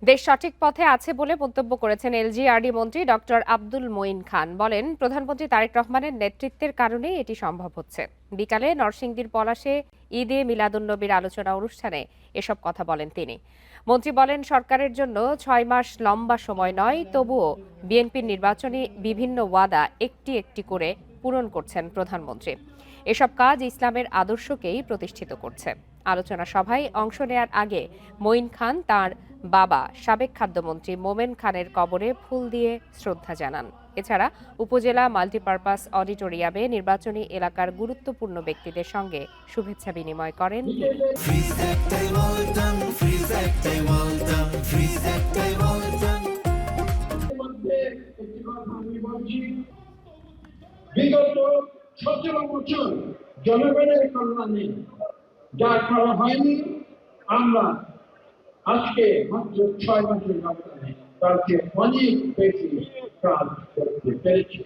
দেশ সঠিক পথে আছে বলে মন্তব্য করেছেন এলজিআরডি মন্ত্রী ডক্টর আব্দুল মঈন খান। বলেন, প্রধানমন্ত্রী তারেক রহমানের নেতৃত্বের কারণেই এটি সম্ভব হচ্ছে। বিকালে নরসিংদীর পলাশে ঈদে মিলাদুন্নবীর আলোচনা অনুষ্ঠানে এসব কথা বলেন তিনি। মন্ত্রী বলেন, সরকারের জন্য ৬ মাস লম্বা সময় নয়, তবুও বিএনপির নির্বাচনী বিভিন্ন ওয়াদা একটি একটি করে পূরণ করছেন প্রধানমন্ত্রী। এসব কাজ ইসলামের আদর্শকেই প্রতিষ্ঠিত করছে। আলোচনা সভায় অংশ নেয়ার আগে মঈন খান তার বাবা সাবেক খাদ্যমন্ত্রী মোমেন খানের কবরে ফুল দিয়ে শ্রদ্ধা জানান। এছাড়া উপজেলা মাল্টিপারপাস অডিটোরিয়ামে নির্বাচনী এলাকার গুরুত্বপূর্ণ ব্যক্তিদের সঙ্গে শুভেচ্ছা বিনিময় করেন বিগত ১৭ বছর জনগণের কল্যাণে যা করা হয়নি, আমরা আজকে মাত্র ৬ মাসের ব্যবধানে তার চেয়ে অনেক বেশি কাজ করতে পেরেছি।